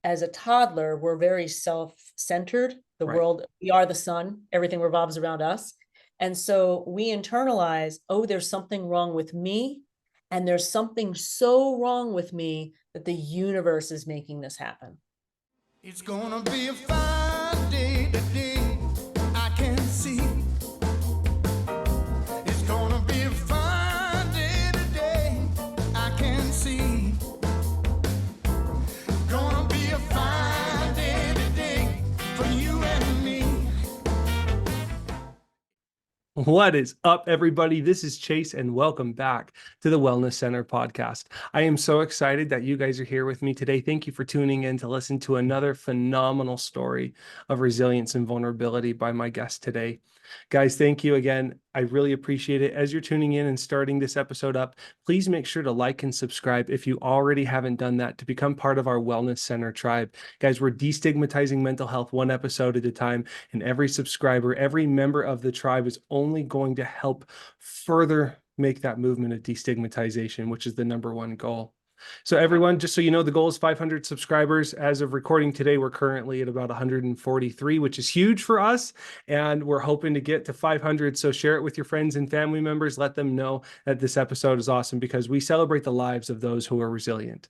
as a toddler, we're very self-centered. The Right. world, we are the sun, everything revolves around us. And so we internalize, oh, there's something wrong with me. And there's something so wrong with me that the universe is making this happen. It's gonna be a fine day today, I can see. It's gonna be a fine day today, I can see. Gonna be a fine day today for you and me. What is up, everybody? This is Chase, and welcome back to the Wellness Center podcast. I am so excited that you guys are here with me today. Thank you for tuning in to listen to another phenomenal story of resilience and vulnerability by my guest today. Guys, thank you again. I really appreciate it. As you're tuning in and starting this episode up, please make sure to like and subscribe if you already haven't done that to become part of our Wellness Center tribe. Guys, we're destigmatizing mental health one episode at a time, and every subscriber, every member of the tribe is only going to help further make that movement of destigmatization, which is the number one goal. So everyone, just so you know, the goal is 500 subscribers. As of recording today, we're currently at about 143, which is huge for us. And we're hoping to get to 500. So share it with your friends and family members. Let them know that this episode is awesome because we celebrate the lives of those who are resilient.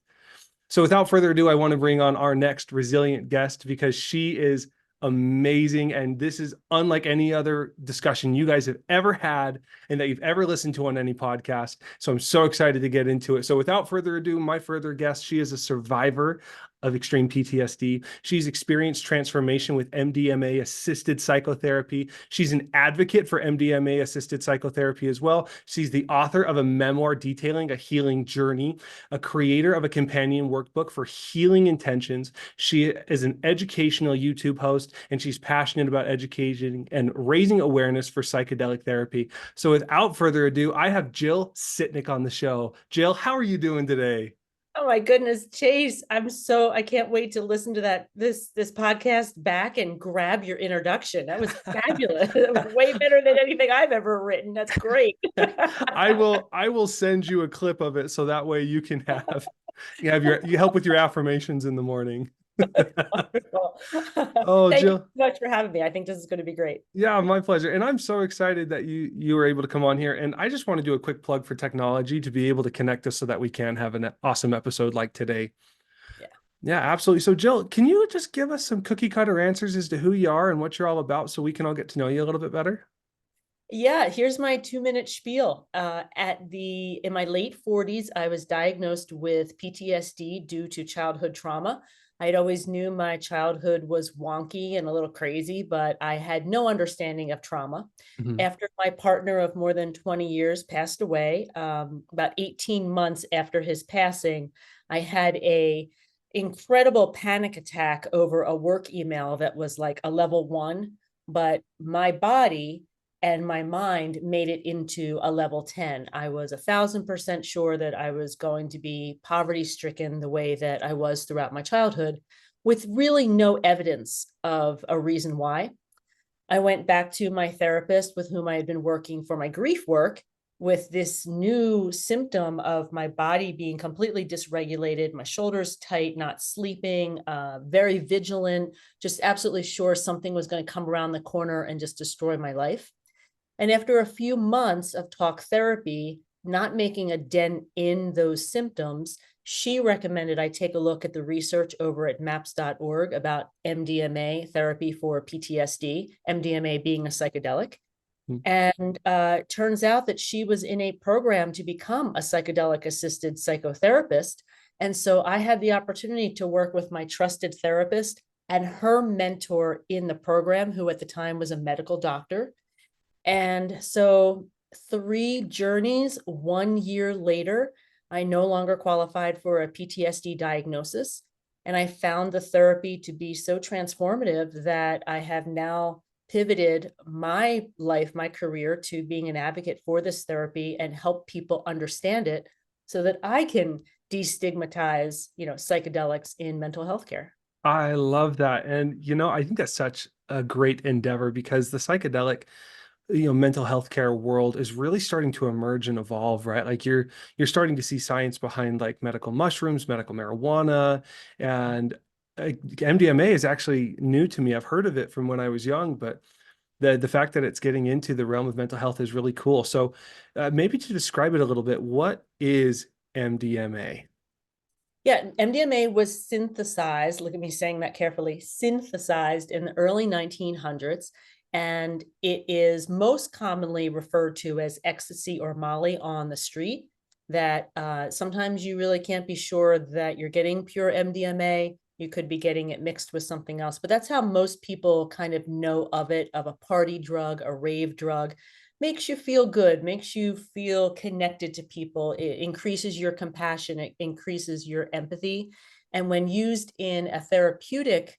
So without further ado, I want to bring on our next resilient guest because she is amazing. And this is unlike any other discussion you guys have ever had and that you've ever listened to on any podcast. So I'm so excited to get into it. So without further ado, my further guest, she is a survivor of extreme PTSD. She's experienced transformation with MDMA assisted psychotherapy. She's an advocate for MDMA assisted psychotherapy as well. She's the author of a memoir detailing a healing journey, a creator of a companion workbook for healing intentions. She is an educational YouTube host, and she's passionate about education and raising awareness for psychedelic therapy. So without further ado, I have Jill Sitnick on the show. Jill, how are you doing today? Oh my goodness, Chase. I can't wait to listen to this podcast back and grab your introduction. That was fabulous. It was way better than anything I've ever written. That's great. I will send you a clip of it so that way you can you help with your affirmations in the morning. Wonderful. Oh, Thank you Jill. so much for having me. I think this is going to be great. Yeah, my pleasure. And I'm so excited that you were able to come on here. And I just want to do a quick plug for technology to be able to connect us so that we can have an awesome episode like today. Yeah. Yeah, absolutely. So Jill, can you just give us some cookie cutter answers as to who you are and what you're all about so we can all get to know you a little bit better? Yeah, here's my 2-minute spiel. In my late 40s, I was diagnosed with PTSD due to childhood trauma. I'd always knew my childhood was wonky and a little crazy, but I had no understanding of trauma. Mhm. After my partner of more than 20 years passed away, about 18 months after his passing, I had a incredible panic attack over a work email that was like a level 1, but my body and my mind made it into a level 10. I was 1,000% sure that I was going to be poverty stricken the way that I was throughout my childhood, with really no evidence of a reason why. I went back to my therapist with whom I had been working for my grief work with this new symptom of my body being completely dysregulated, my shoulders tight, not sleeping, very vigilant, just absolutely sure something was going to come around the corner and just destroy my life. And after a few months of talk therapy, not making a dent in those symptoms, she recommended I take a look at the research over at maps.org about MDMA therapy for PTSD, MDMA being a psychedelic. Mm. And turns out that she was in a program to become a psychedelic assisted psychotherapist. And so I had the opportunity to work with my trusted therapist and her mentor in the program, who at the time was a medical doctor. And so 3 journeys, 1 year later, I no longer qualified for a PTSD diagnosis. And I found the therapy to be so transformative that I have now pivoted my life, my career, to being an advocate for this therapy and help people understand it so that I can destigmatize, psychedelics in mental health care. I love that. And, I think that's such a great endeavor because the psychedelic mental health care world is really starting to emerge and evolve, right? Like you're starting to see science behind like medical mushrooms, medical marijuana, and MDMA is actually new to me. I've heard of it from when I was young, but the fact that it's getting into the realm of mental health is really cool. So maybe to describe it a little bit, what is MDMA? Yeah, MDMA was synthesized, look at me saying that carefully, synthesized in the early 1900s. And it is most commonly referred to as ecstasy or Molly on the street. That sometimes you really can't be sure that you're getting pure MDMA. You could be getting it mixed with something else. But that's how most people kind of know of it, of a party drug, a rave drug. Makes you feel good, makes you feel connected to people. It increases your compassion, it increases your empathy. And when used in a therapeutic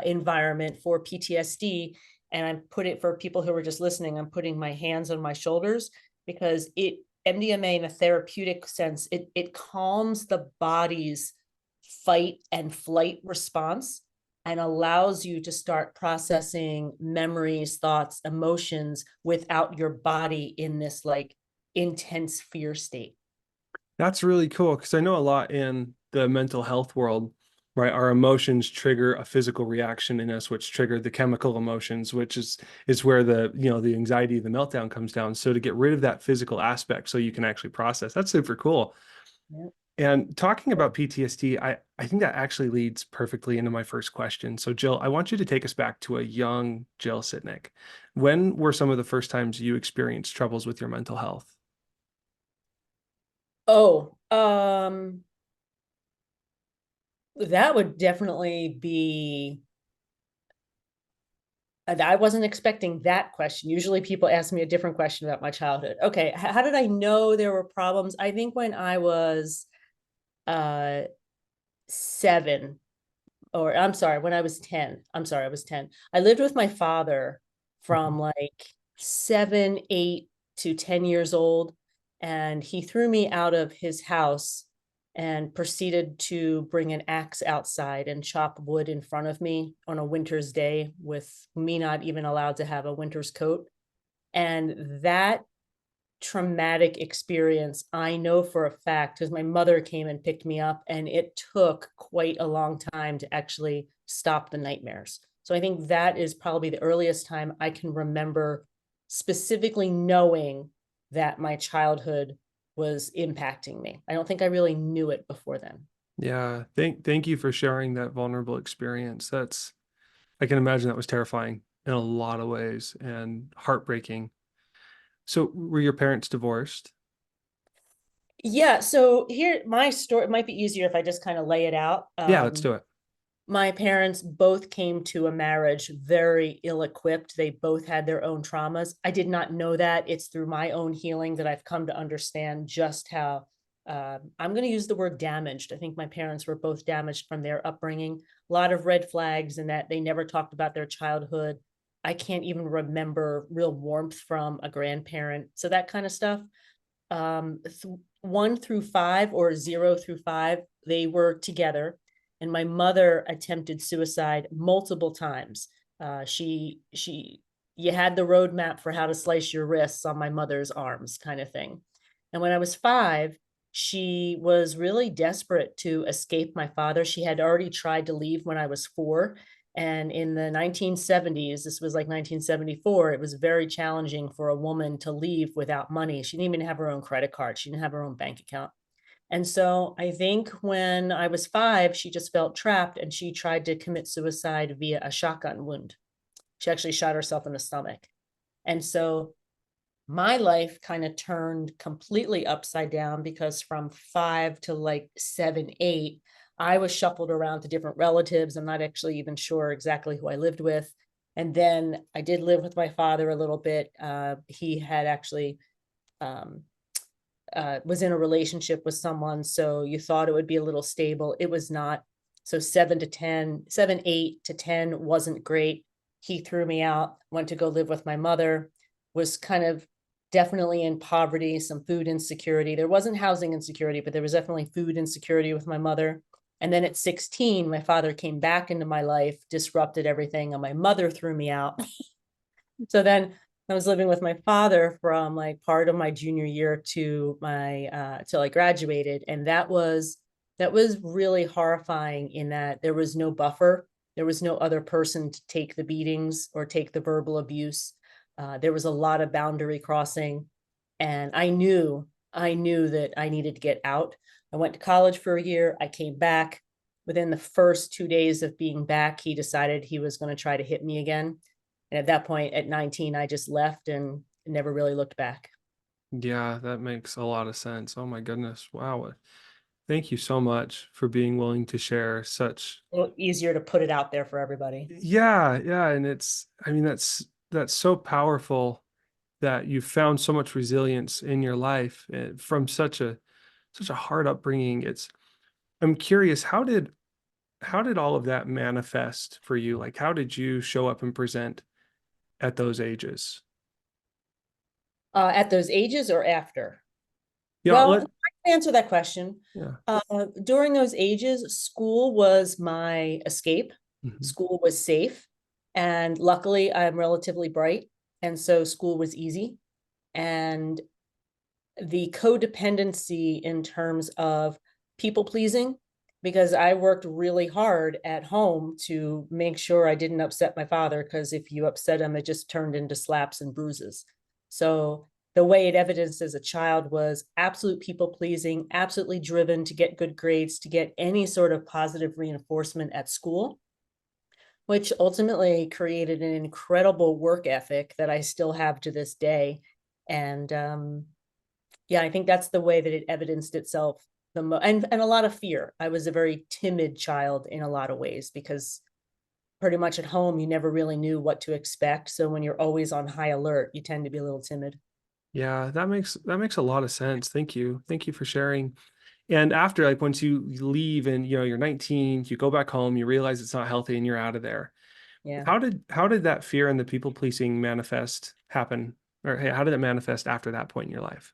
environment for PTSD, and I'm putting it for people who are just listening, I'm putting my hands on my shoulders because MDMA in a therapeutic sense, it calms the body's fight and flight response and allows you to start processing memories, thoughts, emotions without your body in this like intense fear state. That's really cool because I know a lot in the mental health world, right? Our emotions trigger a physical reaction in us, which trigger the chemical emotions, which is where the anxiety, the meltdown comes down. So to get rid of that physical aspect so you can actually process, that's super cool. Yeah. And talking about PTSD, I think that actually leads perfectly into my first question. So Jill, I want you to take us back to a young Jill Sitnick. When were some of the first times you experienced troubles with your mental health? Oh, that would definitely be. I wasn't expecting that question. Usually people ask me a different question about my childhood. Okay, how did I know there were problems? I think when I was 7, or I'm sorry, when I was 10. I'm sorry, I was 10. I lived with my father from like 7, 8 to 10 years old. And he threw me out of his house and proceeded to bring an axe outside and chop wood in front of me on a winter's day with me not even allowed to have a winter's coat. And that traumatic experience, I know for a fact, because my mother came and picked me up, and it took quite a long time to actually stop the nightmares. So I think that is probably the earliest time I can remember specifically knowing that my childhood was impacting me. I don't think I really knew it before then. Yeah, thank you for sharing that vulnerable experience. I can imagine that was terrifying in a lot of ways and heartbreaking. So were your parents divorced? Yeah, so here my story, it might be easier if I just kind of lay it out. Yeah, let's do it. My parents both came to a marriage very ill-equipped. They both had their own traumas. I did not know that. It's through my own healing that I've come to understand just how I'm going to use the word damaged. I think my parents were both damaged from their upbringing. A lot of red flags in that they never talked about their childhood. I can't even remember real warmth from a grandparent. So that kind of stuff. 1 through 5 or 0 through 5, they were together, and my mother attempted suicide multiple times. You had the roadmap for how to slice your wrists on my mother's arms, kind of thing. And when I was 5, she was really desperate to escape my father. She had already tried to leave when I was 4. And in the 1970s, this was like 1974, it was very challenging for a woman to leave without money. She didn't even have her own credit card. She didn't have her own bank account. And so I think when I was 5, she just felt trapped and she tried to commit suicide via a shotgun wound. She actually shot herself in the stomach. And so my life kind of turned completely upside down because from 5 to like 7, 8, I was shuffled around to different relatives. I'm not actually even sure exactly who I lived with. And then I did live with my father a little bit. He had actually was in a relationship with someone. So you thought it would be a little stable. It was not. So 7, 8 to 10 wasn't great. He threw me out, went to go live with my mother, was kind of definitely in poverty, some food insecurity. There wasn't housing insecurity, but there was definitely food insecurity with my mother. And then at 16, my father came back into my life, disrupted everything, and my mother threw me out. So then I was living with my father from like part of my junior year to my till I graduated, and that was that was really horrifying in that there was no buffer. There was no other person to take the beatings or take the verbal abuse. There was a lot of boundary crossing, and I knew that I needed to get out. I went to college for a year. I came back. Within the first 2 days of being back, he decided he was going to try to hit me again. And at that point, at 19, I just left and never really looked back. Yeah, that makes a lot of sense. Oh my goodness. Wow. Thank you so much for being willing to share such. A little easier to put it out there for everybody. Yeah, yeah. And I mean, that's so powerful that you found so much resilience in your life from such a hard upbringing. I'm curious, how did all of that manifest for you? Like, how did you show up and present at those ages? At those ages or after? Yeah, Well, I can answer that question. yeah. During those ages, school was my escape. Mhm. School was safe. And luckily, I'm relatively bright. And so school was easy. And the codependency in terms of people pleasing, because I worked really hard at home to make sure I didn't upset my father, because if you upset him, it just turned into slaps and bruises. So the way it evidenced as a child was absolute people pleasing, absolutely driven to get good grades, to get any sort of positive reinforcement at school, which ultimately created an incredible work ethic that I still have to this day. And yeah, I think that's the way that it evidenced itself the most, and a lot of fear. I was a very timid child in a lot of ways, because pretty much at home you never really knew what to expect. So when you're always on high alert, you tend to be a little timid. Yeah, that makes a lot of sense. Thank you. Thank you for sharing. And after, like, once you leave and you're 19, you go back home, you realize it's not healthy and you're out of there. Yeah. How did that fear and the people pleasing manifest happen? Or hey, how did it manifest after that point in your life?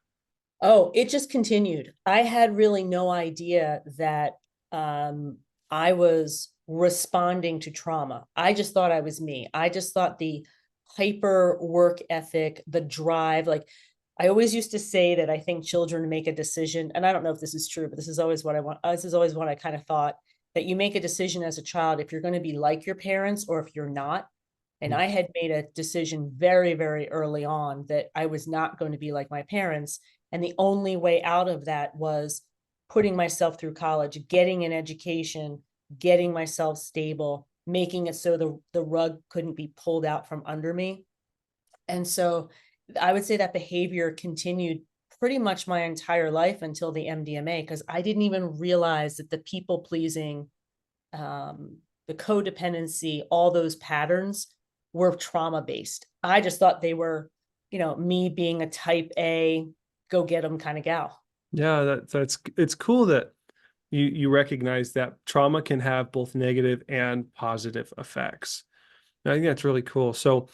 Oh, it just continued. I had really no idea that um, I was responding to trauma. I just thought I was me. I just thought the hyper work ethic, the drive, like I always used to say that I think children make a decision, and I don't know if this is true, but this is always what I want. This is always what I kind of thought, that you make a decision as a child if you're going to be like your parents or if you're not. And Mm. I had made a decision very, very early on that I was not going to be like my parents. And the only way out of that was putting myself through college, getting an education, getting myself stable, making it so the rug couldn't be pulled out from under me. And so I would say that behavior continued pretty much my entire life until the MDMA, because I didn't even realize that the people pleasing, the codependency, all those patterns were trauma based. I just thought they were, me being a type A, go get them kind of gal. Yeah, it's cool that you recognize that trauma can have both negative and positive effects. I think that's really cool. So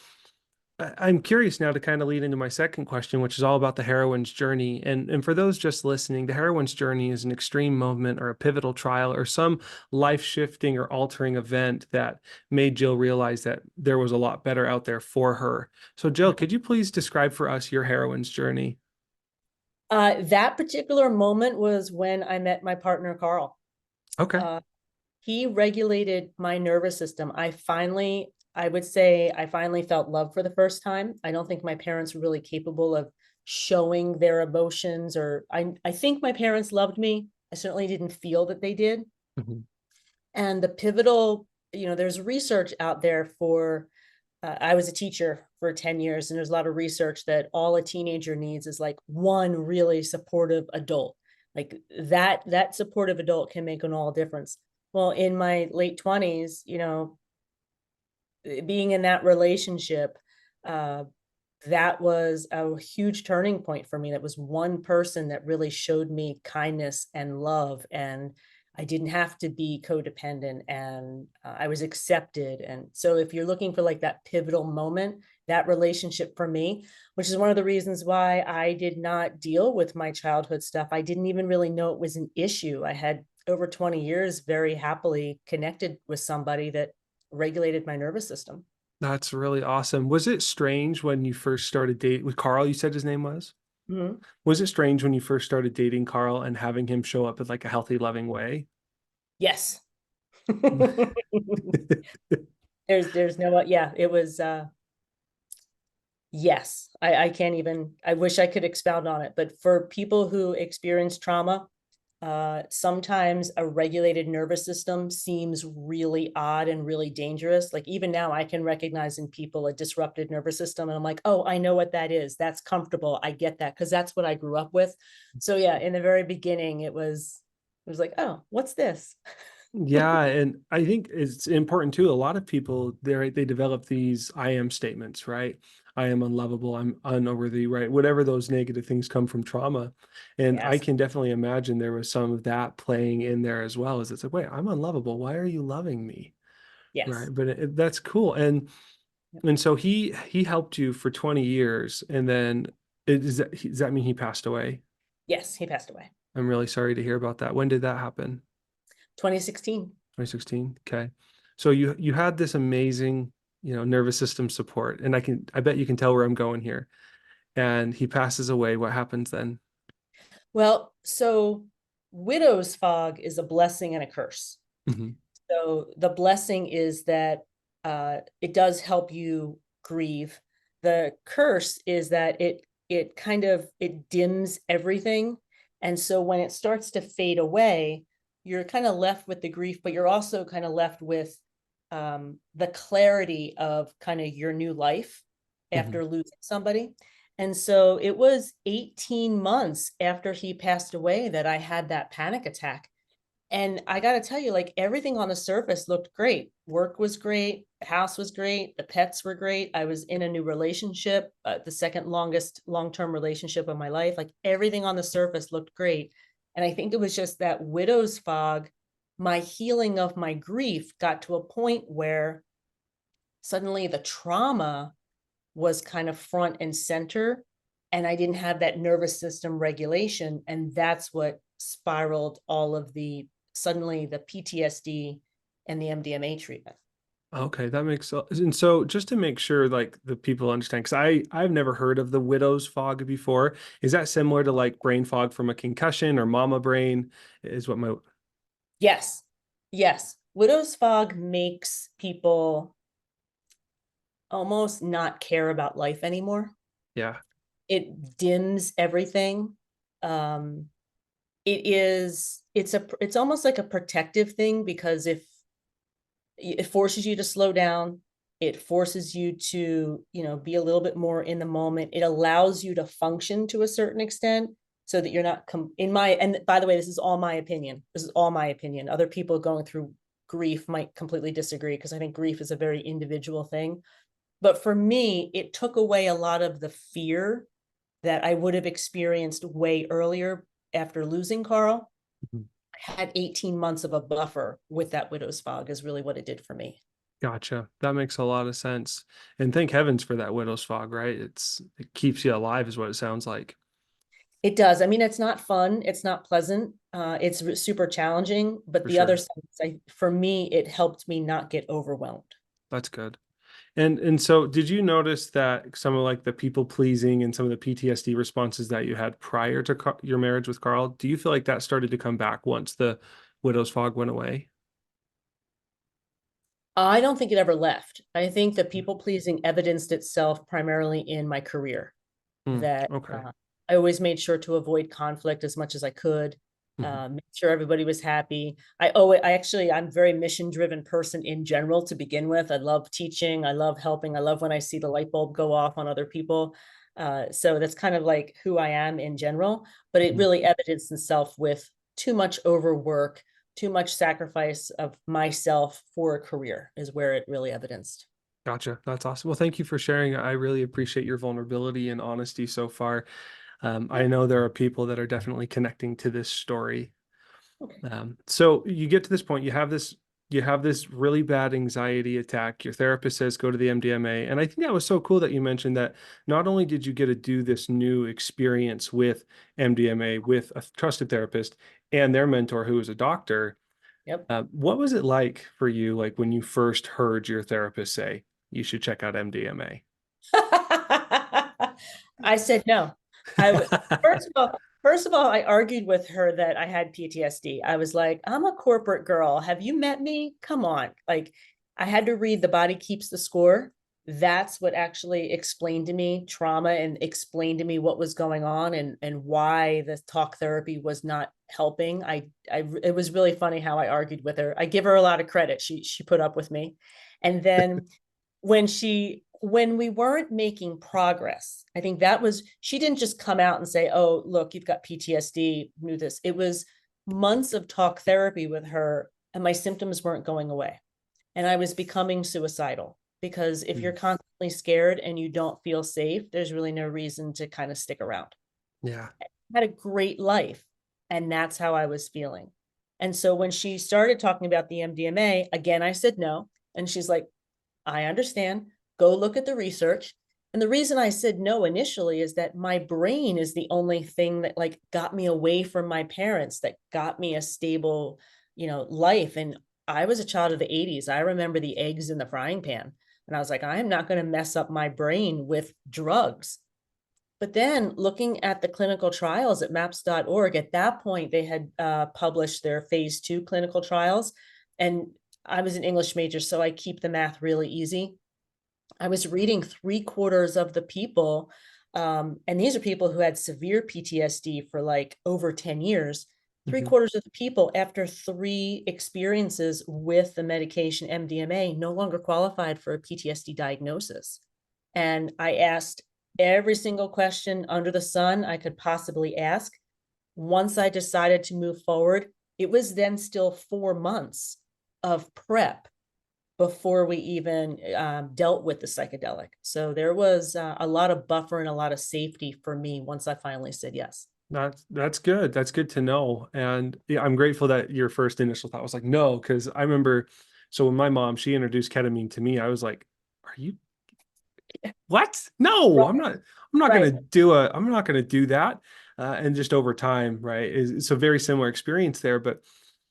I'm curious now to kind of lead into my second question, which is all about the heroine's journey. And for those just listening, the heroine's journey is an extreme moment or a pivotal trial or some life-shifting or altering event that made Jill realize that there was a lot better out there for her. So Jill, could you please describe for us your heroine's journey? That particular moment was when I met my partner, Carl. Okay. Uh, he regulated my nervous system. I would say I finally felt love for the first time. I don't think my parents were really capable of showing their emotions, or I think my parents loved me. I certainly didn't feel that they did. Mhm. And the pivotal, there's research out there for, I was a teacher for 10 years, and there's a lot of research that all a teenager needs is like one really supportive adult. Like that supportive adult can make an all difference. Well, in my late 20s, being in that relationship, uh, that was a huge turning point for me. That was one person that really showed me kindness and love, and I didn't have to be codependent, and I was accepted. And so if you're looking for like that pivotal moment, that relationship for me, which is one of the reasons why I did not deal with my childhood stuff. I didn't even really know it was an issue. I had over 20 years very happily connected with somebody that regulated my nervous system. That's really awesome. Was it strange when you first started dating with Carl, you said his name was? Mhm. Was it strange when you first started dating Carl and having him show up in like a healthy, loving way? Yes. There's no, yeah, it was, yes, I can't even, I wish I could expound on it, but for people who experience trauma, sometimes a regulated nervous system seems really odd and really dangerous. Like even now I can recognize in people a disrupted nervous system and I'm like, oh, I know what that is. That's comfortable. I get that because that's what I grew up with. So yeah, in the very beginning, it was like, oh, what's this? Yeah, and I think it's important too. A lot of people they develop these I am statements, right? I am unlovable, I'm unworthy, right? Whatever those negative things come from trauma. And I Yes, can definitely imagine there was some of that playing in there as well. As it's like, wait, I'm unlovable. Why are you loving me? Right. yes. But that's cool. And so he helped you for 20 years, and then does that mean he passed away? Yes, he passed away. I'm really sorry to hear about that. When did that happen? 2016. 2016. Okay. So you had this amazing, nervous system support, and I bet you can tell where I'm going here. And he passes away. What happens then? Well, so widow's fog is a blessing and a curse. Hmm. So the blessing is that it does help you grieve. The curse is that it kind of it dims everything. And so when it starts to fade away, you're kind of left with the grief, but you're also kind of left with the clarity of kind of your new life Hmm. after losing somebody. And so it was 18 months after he passed away that I had that panic attack. And I got to tell you, like everything on the surface looked great. Work was great. The house was great. The pets were great. I was in a new relationship, the second longest long-term relationship of my life. Like everything on the surface looked great. And I think it was just that widow's fog. My healing of my grief got to a point where suddenly the trauma was kind of front and center. And I didn't have that nervous system regulation. And that's what spiraled all of the suddenly the PTSD and the MDMA treatment. Okay, that makes sense. And so just to make sure like the people understand, because I've never heard of the widow's fog before. Is that similar to like brain fog from a concussion or mama brain? Is what my Yes. Yes. Widow's fog makes people almost not care about life anymore. yeah. It dims everything. Um, it's almost like a protective thing because if it forces you to slow down, it forces you to be a little bit more in the moment, it allows you to function to a certain extent so that you're not in my, and by the way, this is all my opinion, other people going through grief might completely disagree because I think grief is a very individual thing, but for me it took away a lot of the fear that I would have experienced way earlier after losing Carl. Mhm. Had 18 months of a buffer with that widow's fog is really what it did for me. Gotcha. That makes a lot of sense. And thank heavens for that widow's fog, right? It keeps you alive, is what it sounds like. It does. I mean, it's not fun. It's not pleasant. It's super challenging. But For the other sure. side, for me, it helped me not get overwhelmed. That's good. And so did you notice that some of like the people pleasing and some of the PTSD responses that you had prior to your marriage with Carl, do you feel like that started to come back once the widow's fog went away? I don't think it ever left. I think the people pleasing evidenced itself primarily in my career. Mm, That okay. I always made sure to avoid conflict as much as I could, Mhm. make sure everybody was happy. I'm a very mission driven person in general to begin with. I love teaching. I love helping. I love when I see the light bulb go off on other people. So that's kind of like who I am in general, but it Mhm. really evidenced itself with too much overwork, too much sacrifice of myself for a career is where it really evidenced. Gotcha. That's awesome. Well, thank you for sharing. I really appreciate your vulnerability and honesty so far. I Yeah. know there are people that are definitely connecting to this story. Okay. So you get to this point, you have this really bad anxiety attack. Your therapist says go to the MDMA. And I think that was so cool that you mentioned that not only did you get to do this new experience with MDMA with a trusted therapist and their mentor who was a doctor, Yep. what was it like for you, like when you first heard your therapist say you should check out MDMA? I said no. I w- first of all, I argued with her that I had PTSD. I was like, I'm a corporate girl. Have you met me? Come on. Like, I had to read The Body Keeps the Score. That's what actually explained to me trauma and explained to me what was going on and why the talk therapy was not helping. It was really funny how I argued with her. I give her a lot of credit. She put up with me. And then when we weren't making progress, I think that was, she didn't just come out and say, oh, look, you've got PTSD, knew this. It was months of talk therapy with her, and my symptoms weren't going away. And I was becoming suicidal because if you're constantly scared and you don't feel safe, there's really no reason to kind of stick around. Yeah. I had a great life, and that's how I was feeling. And so when she started talking about the MDMA, again, I said no. And she's like, I understand. Go look at the research. And the reason I said no initially is that my brain is the only thing that like got me away from my parents, that got me a stable, life. And I was a child of the 80s. I remember the eggs in the frying pan. And I was like, I am not going to mess up my brain with drugs. But then looking at the clinical trials at maps.org, at that point, they had published their phase 2 clinical trials. And I was an English major, so I keep the math really easy. I was reading 3/4 of the people, and these are people who had severe PTSD for like over 10 years. 3/4 of the people after 3 experiences with the medication MDMA no longer qualified for a PTSD diagnosis. And I asked every single question under the sun I could possibly ask. Once I decided to move forward, it was then still 4 months of prep before we even dealt with the psychedelic. So there was a lot of buffer and a lot of safety for me once I finally said yes. That's good. That's good to know. And yeah, I'm grateful that your first initial thought was like, no, because I remember, so when my mom, she introduced ketamine to me, I was like, are you, what? No, Right. I'm not going to do that. And just over time, right. It's a very similar experience there. But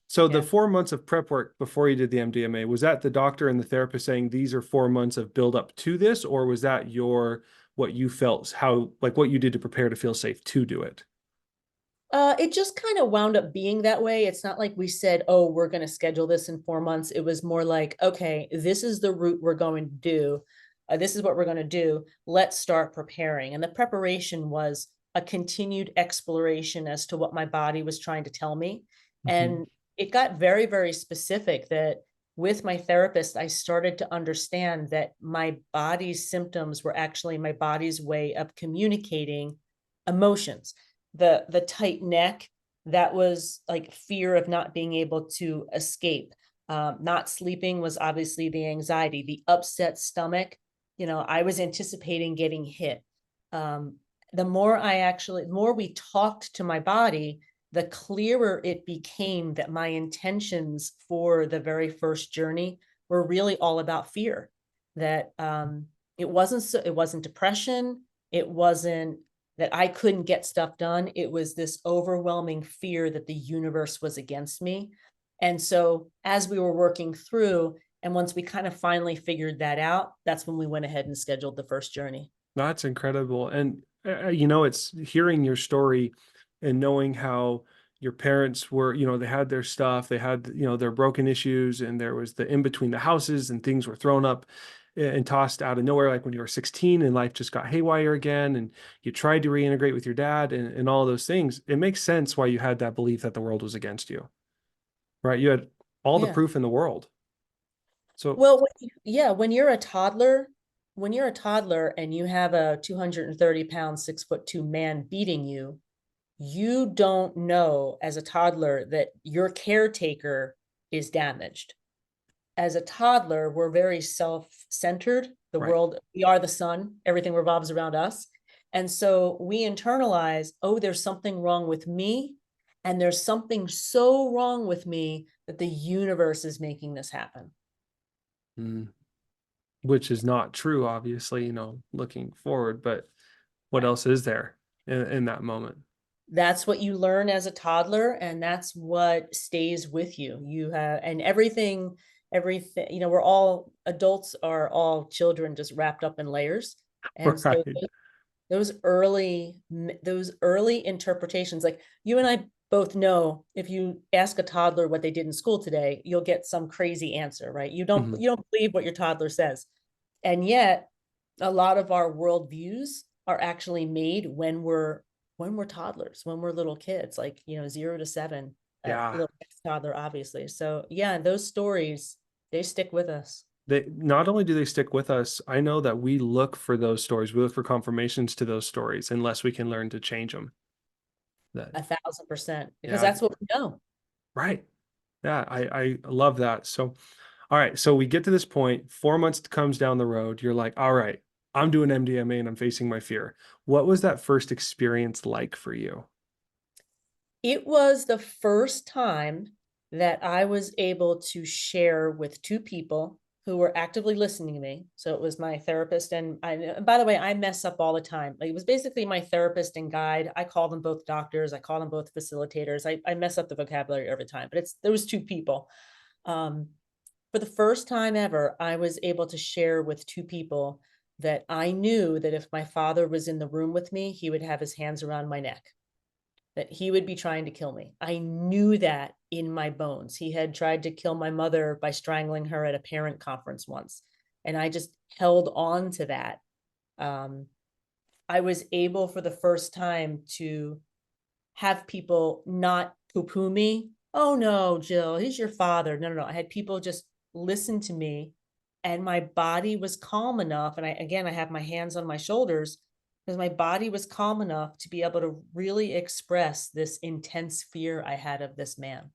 so the Yeah. 4 months of prep work before you did the MDMA, was that the doctor and the therapist saying these are 4 months of build up to this, or was that what you felt, how, like what you did to prepare to feel safe to do it? It just kind of wound up being that way. It's not like we said, oh, we're going to schedule this in 4 months. It was more like, okay, this is the route we're going to do. This is what we're going to do. Let's start preparing. And the preparation was a continued exploration as to what my body was trying to tell me. Mhm. And it got very, very specific that with my therapist, I started to understand that my body's symptoms were actually my body's way of communicating emotions. The tight neck, that was like fear of not being able to escape. Not sleeping was obviously the anxiety. The upset stomach, I was anticipating getting hit. um, the more we talked to my body, the clearer it became that my intentions for the very first journey were really all about fear. That it wasn't depression, it wasn't that I couldn't get stuff done. It was this overwhelming fear that the universe was against me. And so as we were working through, and once we kind of finally figured that out, that's when we went ahead and scheduled the first journey. That's incredible. And, it's hearing your story and knowing how your parents were, they had their stuff, they had, their broken issues, and there was the in between the houses and things were thrown up and tossed out of nowhere. Like when you were 16 and life just got haywire again, and you tried to reintegrate with your dad and all those things. It makes sense why you had that belief that the world was against you, right? You had all the Yeah. proof in the world. So, Well, yeah, when you're a toddler and you have a 230 pound, 6'2" man beating you, you don't know as a toddler that your caretaker is damaged. As a toddler, we're very self-centered. The right. world, we are the sun, everything revolves around us. And so we internalize, oh, there's something wrong with me. And there's something so wrong with me that the universe is making this happen. Mm. Which is not true, obviously, looking forward, but what Right. else is there in that moment? That's what you learn as a toddler, and that's what stays with you. You have, and everything, we're all adults, are all children just wrapped up in layers. And so Right. those early interpretations, like you and I both know, if you ask a toddler what they did in school today, you'll get some crazy answer, right? You Mhm. don't believe what your toddler says. And yet a lot of our worldviews are actually made when we're toddlers, when we're little kids, like, 0 to 7, Yeah. little toddler, obviously. So yeah, those stories, they stick with us. They not only do they stick with us, I know that we look for those stories. We look for confirmations to those stories unless we can learn to change them. That, 1,000%, because yeah, that's what we know. right. Yeah, I love that. So, all right. So we get to this point, 4 months comes down the road. You're like, all right, I'm doing MDMA and I'm facing my fear. What was that first experience like for you? It was the first time that I was able to share with two people who were actively listening to me. So it was my therapist and by the way, I mess up all the time. Like, it was basically my therapist and guide. I call them both doctors. I call them both facilitators. I mess up the vocabulary every time, but it's those two people. Um, for the first time ever, I was able to share with two people that I knew that if my father was in the room with me, he would have his hands around my neck, that he would be trying to kill me. I knew that in my bones. He had tried to kill my mother by strangling her at a parent conference once. And I just held on to that. Um, I was able for the first time to have people not poo-poo me. Oh no, Jill, he's your father. No, no, no. I had people just listen to me, and my body was calm enough. And I have my hands on my shoulders because my body was calm enough to be able to really express this intense fear I had of this man.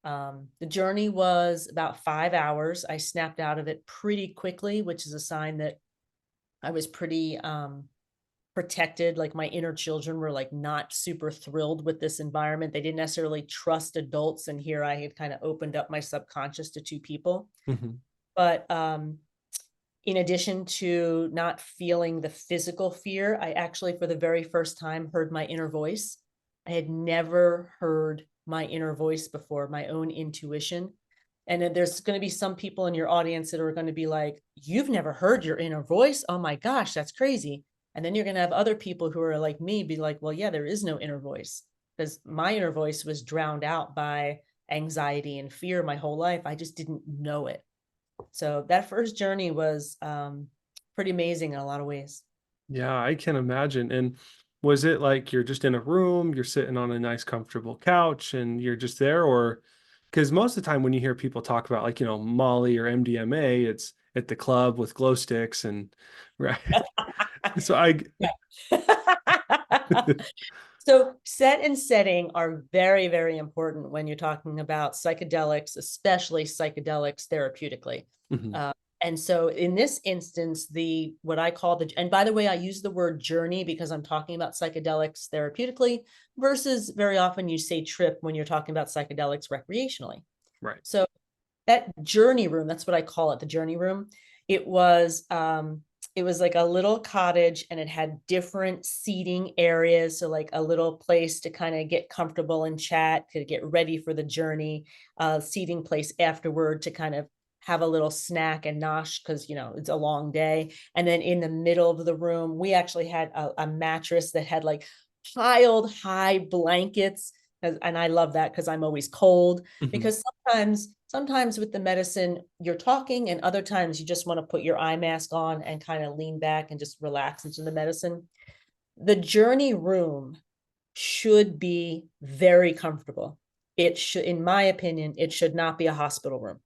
The journey was about 5 hours. I snapped out of it pretty quickly, which is a sign that I was pretty protected. Like, my inner children were like not super thrilled with this environment. They didn't necessarily trust adults, and here I had kind of opened up my subconscious to two people. Mhm. But in addition to not feeling the physical fear, I actually for the very first time heard my inner voice. I had never heard my inner voice before, my own intuition. And then there's going to be some people in your audience that are going to be like, you've never heard your inner voice? Oh my gosh, that's crazy. And then you're going to have other people who are like me be like, well, yeah, there is no inner voice, because my inner voice was drowned out by anxiety and fear my whole life. I just didn't know it. So that first journey was pretty amazing in a lot of ways. Yeah, I can imagine. And was it like you're just in a room, you're sitting on a nice, comfortable couch, and you're just there? Or because most of the time when you hear people talk about, like, Molly or MDMA, it's at the club with glow sticks and right. So So set and setting are very, very important when you're talking about psychedelics, especially psychedelics therapeutically. Mhm. Uh, and so in this instance, what I call and by the way, I use the word journey because I'm talking about psychedelics therapeutically versus very often you say trip when you're talking about psychedelics recreationally. Right. So that journey room, that's what I call it, the journey room. It was it was like a little cottage, and it had different seating areas, so like a little place to kind of get comfortable and chat, to get ready for the journey, seating place afterward to kind of have a little snack and nosh because it's a long day. And then in the middle of the room we actually had a mattress that had like piled high blankets, and I love that because I'm always cold. Mhm. Because sometimes with the medicine you're talking, and other times you just want to put your eye mask on and kind of lean back and just relax into the medicine. The journey room should be very comfortable. It should, in my opinion, it should not be a hospital room,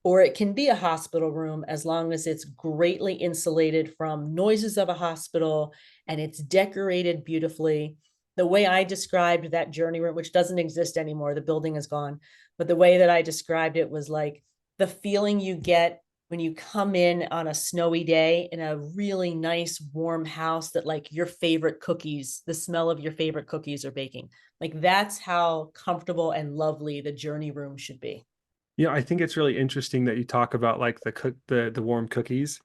or it can be a hospital room as long as it's greatly insulated from noises of a hospital and it's decorated beautifully. The way I described that journey room, which doesn't exist anymore, the building is gone, but the way that I described it was like the feeling you get when you come in on a snowy day in a really nice warm house, that like your favorite cookies, the smell of your favorite cookies are baking. Like, that's how comfortable and lovely the journey room should be. I think it's really interesting that you talk about like the warm cookies.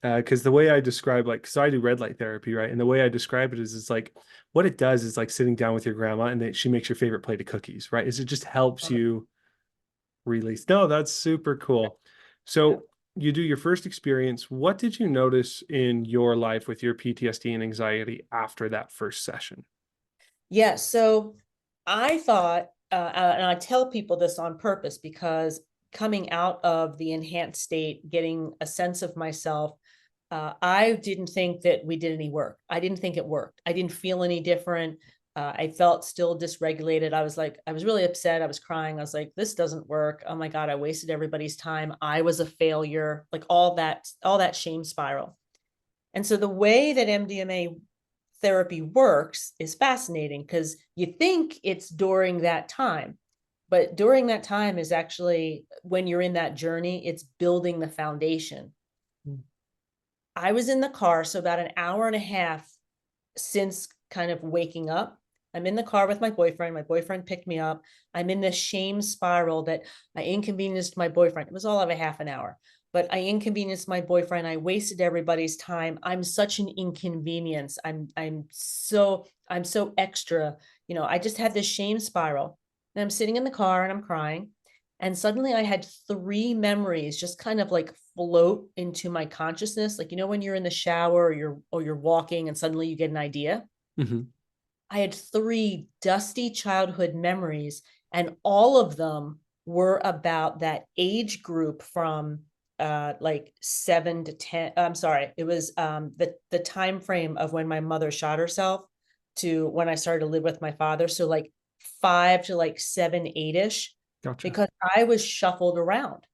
Because the way I describe, like, so I do red light therapy, right? And the way I describe it is, it's like what it does is like sitting down with your grandma and she makes your favorite plate of cookies, right? Is it just helps you release. No, that's super cool. Yeah. So you do your first experience, what did you notice in your life with your PTSD and anxiety after that first session? Yeah, so I thought, and I tell people this on purpose because coming out of the enhanced state, getting a sense of myself, I didn't think that we did any work. I didn't think it worked. I didn't feel any different. I felt still dysregulated. I was really upset. I was crying. I was like, this doesn't work. Oh my God, I wasted everybody's time. I was a failure, like all that shame spiral. And so the way that MDMA therapy works is fascinating because you think it's during that time, but during that time is actually when you're in that journey, it's building the foundation. Mm. I was in the car, so about an hour and a half since kind of waking up. I'm in the car with my boyfriend. My boyfriend picked me up. I'm in this shame spiral that I inconvenienced my boyfriend. It was all of a half an hour, but I inconvenienced my boyfriend. I wasted everybody's time. I'm such an inconvenience. I'm so extra. You know, I just had this shame spiral. And I'm sitting in the car and I'm crying. And suddenly I had three memories just kind of like float into my consciousness. Like, you know, when you're in the shower or you're walking and suddenly you get an idea. Mm-hmm. I had three dusty childhood memories, and all of them were about that age group from like 7 to 10. I'm sorry, it was the time frame of when my mother shot herself to when I started to live with my father. So like 5 to like 7, 8-ish, Gotcha. because I was shuffled around.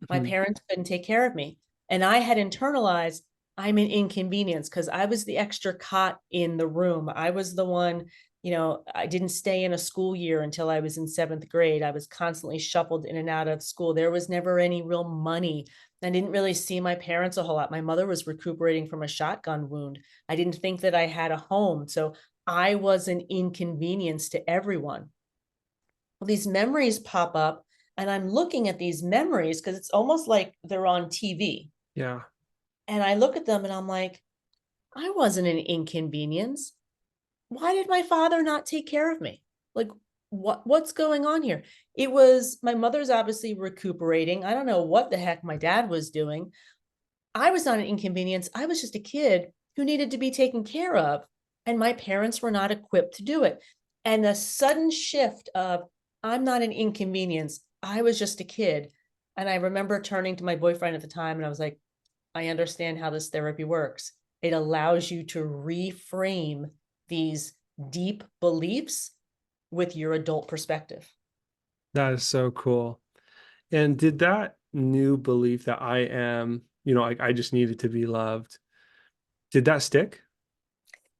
My Mhm. parents couldn't take care of me, and I had internalized I'm an inconvenience because I was the extra cot in the room. I was the one, you know, I didn't stay in a school year until I was in 7th grade. I was constantly shuffled in and out of school. There was never any real money. I didn't really see my parents a whole lot. My mother was recuperating from a shotgun wound. I didn't think that I had a home. So I was an inconvenience to everyone. Well, these memories pop up, and I'm looking at these memories because it's almost like they're on TV. Yeah. And I look at them and I'm like, I wasn't an inconvenience. Why did my father not take care of me? Like, what's going on here? It was my mother's obviously recuperating. I don't know what the heck my dad was doing. I was not an inconvenience. I was just a kid who needed to be taken care of. And my parents were not equipped to do it. And the sudden shift of, I'm not an inconvenience. I was just a kid. And I remember turning to my boyfriend at the time and I was like, I understand how this therapy works. It allows you to reframe these deep beliefs with your adult perspective. That is so cool. And did that new belief that I am, I just needed to be loved, did that stick?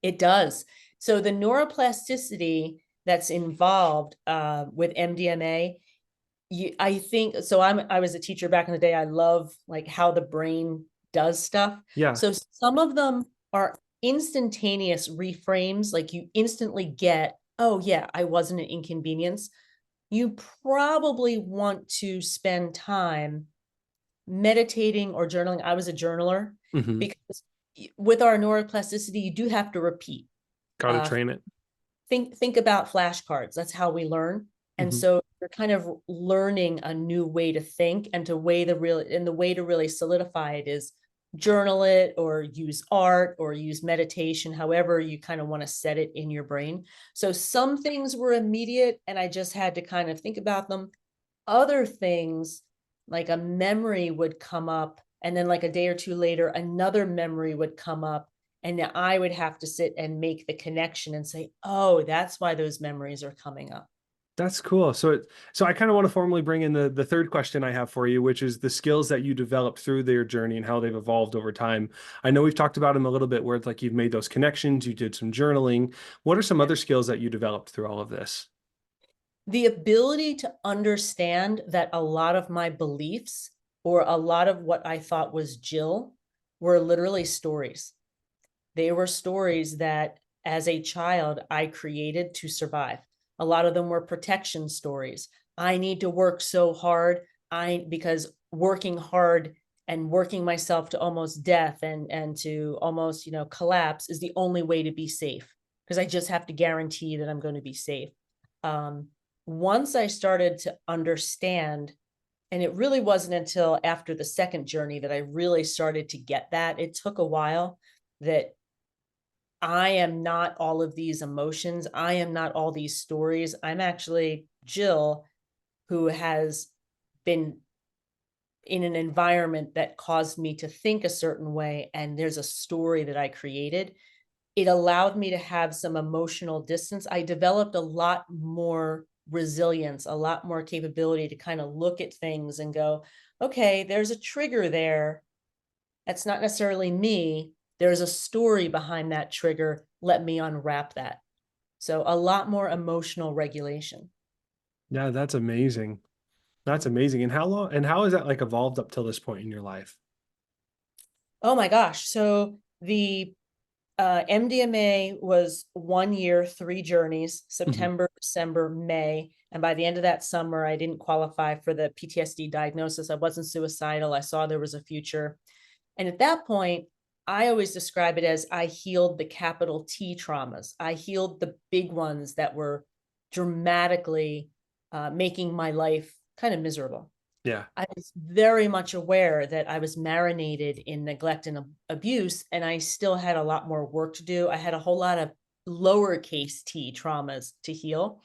It does. So the neuroplasticity that's involved with MDMA, I think so. I was a teacher back in the day. I love like how the brain does stuff. Yeah. So some of them are instantaneous reframes, like you instantly get, oh yeah, I wasn't an inconvenience. You probably want to spend time meditating or journaling. I was a journaler Hmm. because with our neuroplasticity, you do have to repeat. Got to Uh, train it. think about flashcards. That's how we learn. And Hmm. so you're kind of learning a new way to think, and the way to really solidify it is journal it or use art or use meditation, however you kind of want to set it in your brain. So some things were immediate and I just had to kind of think about them. Other things, like a memory would come up, and then like a day or two later, another memory would come up. And I would have to sit and make the connection and say, oh, that's why those memories are coming up. That's cool. So I kind of want to formally bring in the third question I have for you, which is the skills that you developed through their journey and how they've evolved over time. I know we've talked about them a little bit where it's like you've made those connections, you did some journaling. What are some other skills that you developed through all of this? The ability to understand that a lot of my beliefs or a lot of what I thought was Jill were literally stories. They were stories that as a child I created to survive. A lot of them were protection stories. I need to work so hard. Because working hard and working myself to almost death and to almost, collapse is the only way to be safe, because I just have to guarantee that I'm going to be safe. Once I started to understand And it really wasn't until after the second journey that I really started to get that. It took a while, that I am not all of these emotions. I am not all these stories. I'm actually Jill, who has been in an environment that caused me to think a certain way. And there's a story that I created. It allowed me to have some emotional distance. I developed a lot more resilience, a lot more capability to kind of look at things and go, okay, there's a trigger there. That's not necessarily me. There's a story behind that trigger. Let me unwrap that. So a lot more emotional regulation. Yeah, that's amazing. That's amazing. And how has that like evolved up till this point in your life? Oh my gosh. So the MDMA was 1 year, 3 journeys, Mhm. September, December, May. And by the end of that summer, I didn't qualify for the PTSD diagnosis. I wasn't suicidal. I saw there was a future. And at that point, I always describe it as I healed the capital T traumas. I healed the big ones that were dramatically making my life kind of miserable. Yeah. I was very much aware that I was marinated in neglect and abuse, and I still had a lot more work to do. I had a whole lot of lowercase t traumas to heal.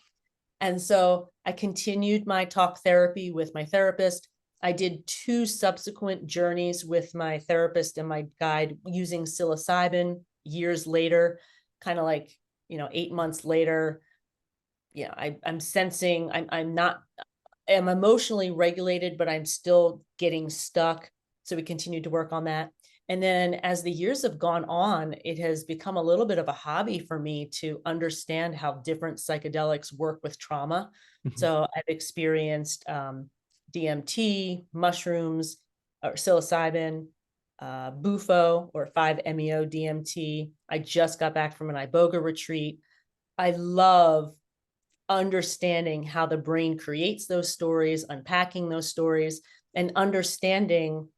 And so I continued my talk therapy with my therapist. I did 2 subsequent journeys with my therapist and my guide using psilocybin years later, kind of like, 8 months later. I'm sensing I'm emotionally regulated, but I'm still getting stuck. So we continued to work on that. And then as the years have gone on, it has become a little bit of a hobby for me to understand how different psychedelics work with trauma. Mhm. So I've experienced DMT, mushrooms, or psilocybin, Bufo or 5-MeO DMT. I just got back from an Iboga retreat. I love understanding how the brain creates those stories, unpacking those stories, and understanding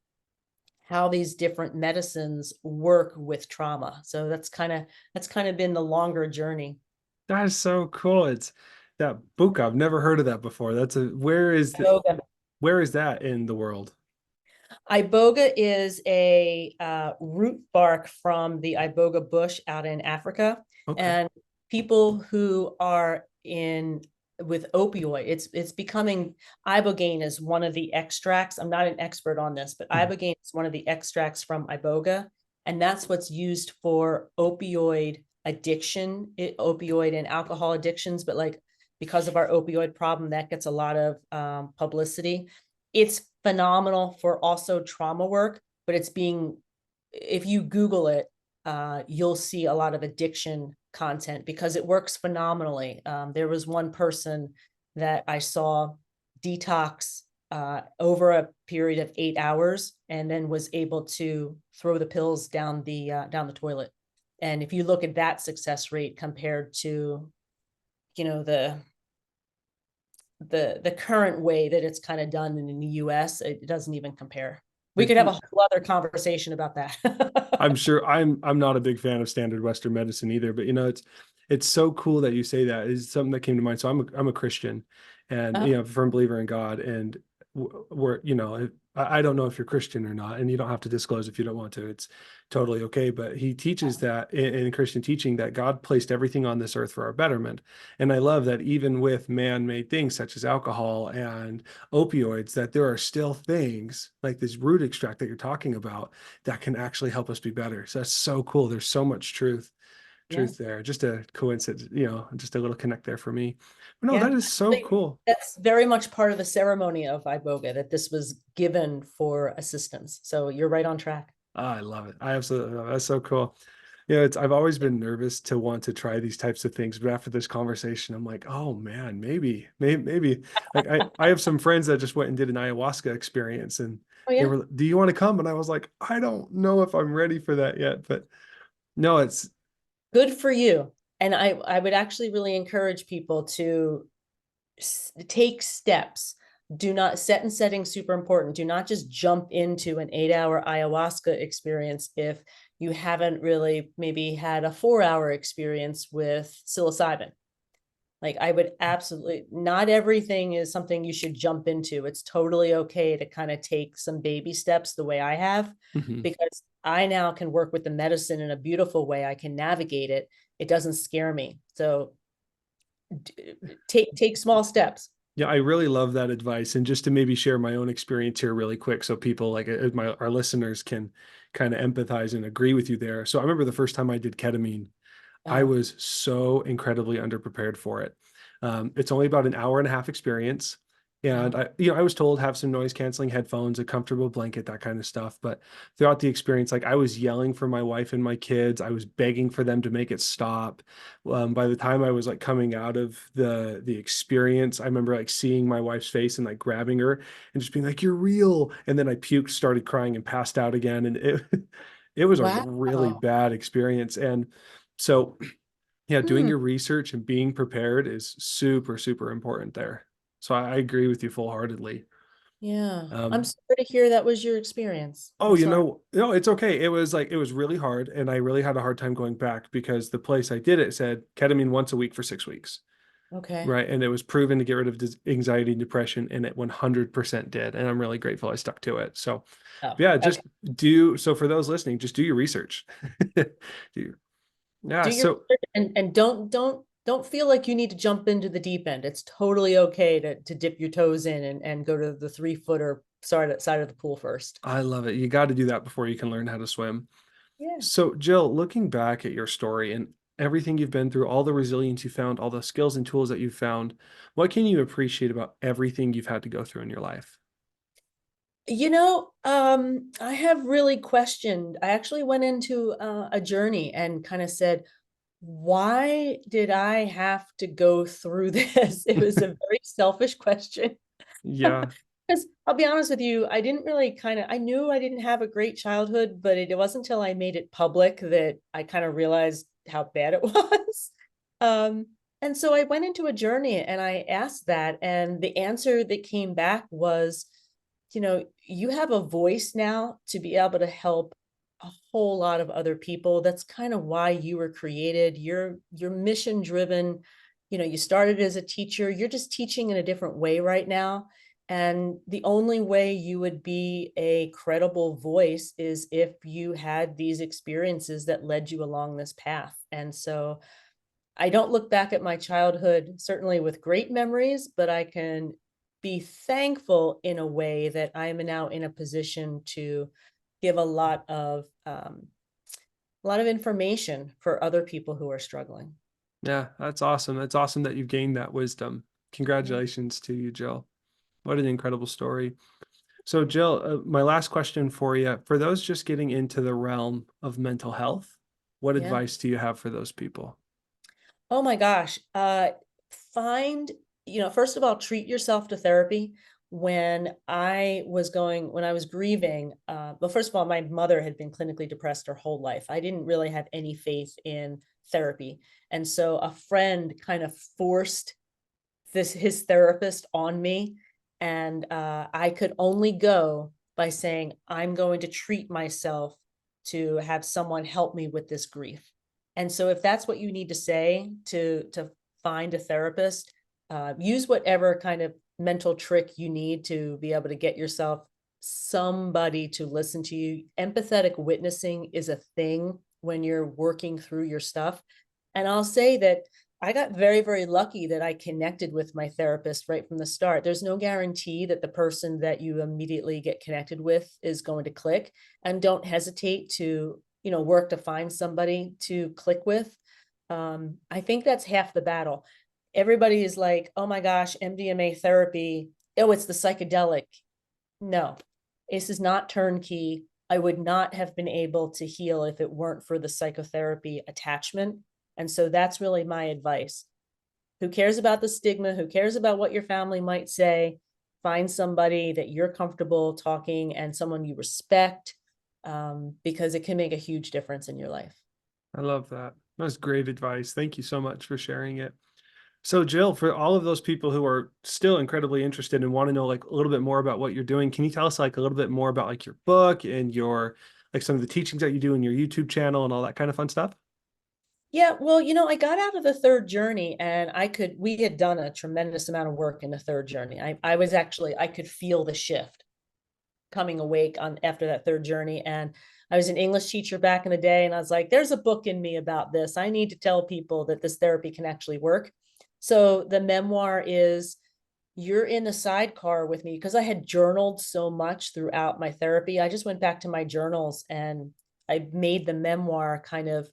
how these different medicines work with trauma. So that's kind of been the longer journey. That is so cool. It's that book. I've never heard of that before. Iboga. Where is that in the world? Iboga is a root bark from the Iboga bush out in Africa. Okay. And people who are in with opioid, it's becoming, ibogaine is one of the extracts. I'm not an expert on this, but Mhm. ibogaine is one of the extracts from Iboga, and that's what's used for opioid addiction, opioid and alcohol addictions. But like, because of our opioid problem, that gets a lot of publicity. It's phenomenal for also trauma work, but if you Google it, you'll see a lot of addiction content because it works phenomenally. There was one person that I saw detox over a period of 8 hours, and then was able to throw the pills down the toilet. And if you look at that success rate compared to, the current way that it's kind of done in the US, it doesn't even compare. We could have a whole other conversation about that. I'm sure I'm not a big fan of standard Western medicine either, but it's so cool that you say that. It's something that came to mind. So I'm a Christian, and Uh, a firm believer in God, and we're I don't know if you're Christian or not, and you don't have to disclose if you don't want to. It's totally okay. But he teaches that in Christian teaching that God placed everything on this earth for our betterment, and I love that even with man-made things such as alcohol and opioids, that there are still things like this root extract that you're talking about that can actually help us be better. So that's so cool. There's so much yeah. truth there. Just a coincidence, just a little connect there for me. But no, Yeah. that is so cool. That's very much part of the ceremony of Iboga, that this was given for assistance. So you're right on track. I love it. I absolutely love it. That's so cool. I've always been nervous to want to try these types of things, but after this conversation, I'm like, oh man, maybe. Like I have some friends that just went and did an ayahuasca experience, and Oh they yeah. were, do you want to come? And I was like, I don't know if I'm ready for that yet, but no, it's Good for you. And I would actually really encourage people to take steps. Do not set and setting super important. Do not just jump into an 8-hour ayahuasca experience if you haven't really maybe had a 4-hour experience with psilocybin. Like I would absolutely, not everything is something you should jump into. It's totally okay to kind of take some baby steps the way I have, Mhm. because I now can work with the medicine in a beautiful way. I can navigate it. It doesn't scare me. So take small steps. Yeah, I really love that advice. And just to maybe share my own experience here really quick, so people like our listeners can kind of empathize and agree with you there. So I remember the first time I did ketamine, I Oh, was so incredibly underprepared for it. It's only about an hour and a half experience. And oh, I was told have some noise canceling headphones, a comfortable blanket, that kind of stuff. But throughout the experience, like I was yelling for my wife and my kids, I was begging for them to make it stop. By the time I was like coming out of the experience, I remember like seeing my wife's face and like grabbing her and just being like, "You're real." And then I puked, started crying, and passed out again. And it it was a really wow. bad experience. And so yeah, doing Hmm. your research and being prepared is super, super important there. So I agree with you full heartedly. Yeah. I'm Um, sorry to hear that was your experience. oh, I'm sorry. no, it's okay. It was like, it was really hard. And I really had a hard time going back because the place I did it said ketamine once a week for 6 weeks. Okay. Right. And it was proven to get rid of anxiety and depression. And it 100% did. And I'm really grateful I stuck to it. So Oh, yeah, okay. so for those listening, just do your research. Do, yeah. Do your So research and don't feel like you need to jump into the deep end. It's totally okay to dip your toes in and go to the 3-footer side of the pool first. I love it. You got to do that before you can learn how to swim. Yeah. So, Jill, looking back at your story and everything you've been through, all the resilience you found, all the skills and tools that you've found, what can you appreciate about everything you've had to go through in your life? I have really questioned. I actually went into a journey and kind of said, why did I have to go through this? It was a very selfish question. Yeah, Because I'll be honest with you, I didn't really I knew I didn't have a great childhood, but it wasn't until I made it public that I kind of realized how bad it was. Um, and so I went into a journey and I asked that, and the answer that came back was, you have a voice now to be able to help a whole lot of other people. That's kind of why you were created. You're mission driven. You started as a teacher. You're just teaching in a different way right now. And the only way you would be a credible voice is if you had these experiences that led you along this path. And so I don't look back at my childhood certainly with great memories, but I can be thankful in a way that I'm now in a position to give a lot of information for other people who are struggling. yeah, that's awesome. That's awesome that you've gained that wisdom. Yeah. Congratulations to you, Jill. What an incredible story. So, Jill, my last question for you, for those just getting into the realm of mental health, what Yeah. advice do you have for those people? Oh my gosh. Find, first of all, treat yourself to therapy. When I was grieving, well, first of all, my mother had been clinically depressed her whole life. I didn't really have any faith in therapy. And so a friend kind of forced his therapist on me. And I could only go by saying, I'm going to treat myself to have someone help me with this grief. And so if that's what you need to say to find a therapist, use whatever kind of mental trick you need to be able to get yourself somebody to listen to you. Empathetic witnessing is a thing when you're working through your stuff. And I'll say that I got very, very lucky that I connected with my therapist right from the start. There's no guarantee that the person that you immediately get connected with is going to click, and don't hesitate to, work to find somebody to click with. I think that's half the battle. Everybody is like, oh my gosh, MDMA therapy. Oh, it's the psychedelic. No, this is not turnkey. I would not have been able to heal if it weren't for the psychotherapy attachment. And so that's really my advice. Who cares about the stigma? Who cares about what your family might say? Find somebody that you're comfortable talking and someone you respect, because it can make a huge difference in your life. I love that. That's great advice. Thank you so much for sharing it. So, Jill, for all of those people who are still incredibly interested and want to know like a little bit more about what you're doing, can you tell us like a little bit more about like your book and your like some of the teachings that you do in your YouTube channel and all that kind of fun stuff? Yeah, well, I got out of the third journey and we had done a tremendous amount of work in the third journey. I could feel the shift coming awake on after that third journey. And I was an English teacher back in the day. And I was like, there's a book in me about this. I need to tell people that this therapy can actually work. So the memoir is you're in the sidecar with me because I had journaled so much throughout my therapy. I just went back to my journals and I made the memoir kind of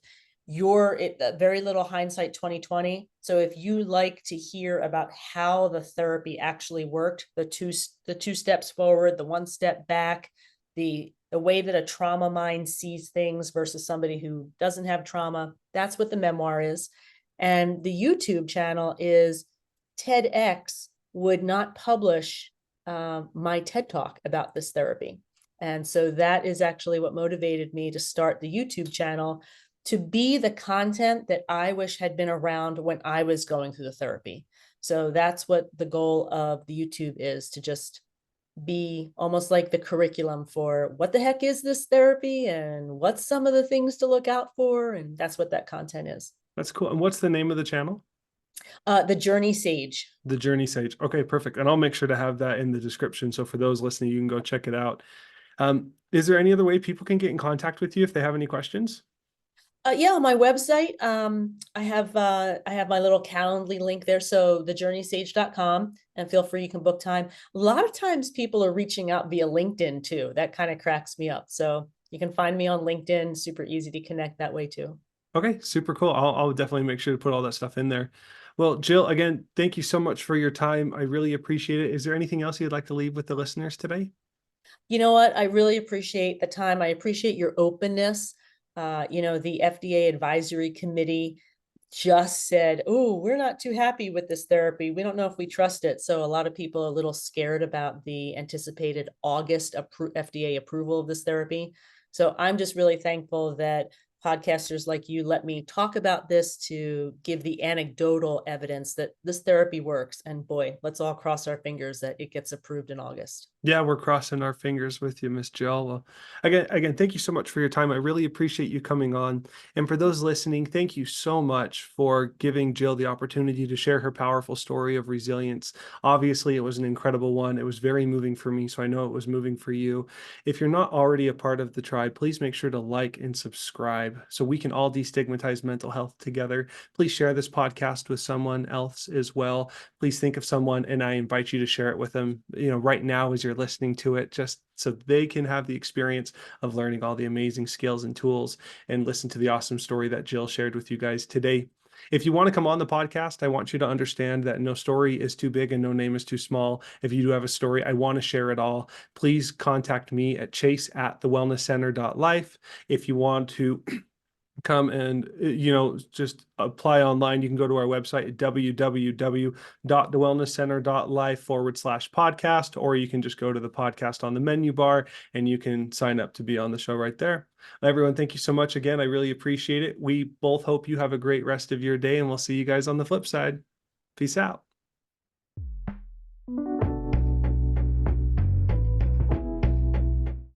very little hindsight 2020. So if you like to hear about how the therapy actually worked, the two steps forward, the one step back, the way that a trauma mind sees things versus somebody who doesn't have trauma, that's what the memoir is. And the YouTube channel is TEDx would not publish my TED Talk about this therapy. And so that is actually what motivated me to start the YouTube channel, to be the content that I wish had been around when I was going through the therapy. So that's what the goal of the YouTube is, to just be almost like the curriculum for what the heck is this therapy and what's some of the things to look out for. And that's what that content is. That's cool. And what's the name of the channel? The Journey Sage. The Journey Sage. Okay, perfect. And I'll make sure to have that in the description. So for those listening, you can go check it out. Is there any other way people can get in contact with you if they have any questions? Yeah, on my website, I have my little Calendly link there. So thejourneysage.com, and feel free, you can book time. A lot of times people are reaching out via LinkedIn too. That kind of cracks me up. So you can find me on LinkedIn, super easy to connect that way too. Okay, super cool. I'll definitely make sure to put all that stuff in there. Well, Jill, again, thank you so much for your time. I really appreciate it. Is there anything else you'd like to leave with the listeners today? You know what? I really appreciate the time. I appreciate your openness. The FDA advisory committee just said, oh, we're not too happy with this therapy. We don't know if we trust it. So a lot of people are a little scared about the anticipated August FDA approval of this therapy. So I'm just really thankful that podcasters like you let me talk about this, to give the anecdotal evidence that this therapy works. And boy, let's all cross our fingers that it gets approved in August. Yeah, we're crossing our fingers with you, Miss Jill. Well, again, thank you so much for your time. I really appreciate you coming on. And for those listening, thank you so much for giving Jill the opportunity to share her powerful story of resilience. Obviously, it was an incredible one. It was very moving for me, so I know it was moving for you. If you're not already a part of the tribe, please make sure to like and subscribe so we can all destigmatize mental health together. Please share this podcast with someone else as well. Please think of someone, and I invite you to share it with them, right now as you're listening to it, just so they can have the experience of learning all the amazing skills and tools and listen to the awesome story that Jill shared with you guys today. If you want to come on the podcast, I want you to understand that no story is too big and no name is too small. If you do have a story, I want to share it all. Please contact me at chase@thewellnesscenter.life. If you want to come and just apply online, you can go to our website at www.thewellnesscenter.life/podcast, or you can just go to the podcast on the menu bar and you can sign up to be on the show right there. Everyone, thank you so much again. I really appreciate it. We both hope you have a great rest of your day, and we'll see you guys on the flip side. Peace out.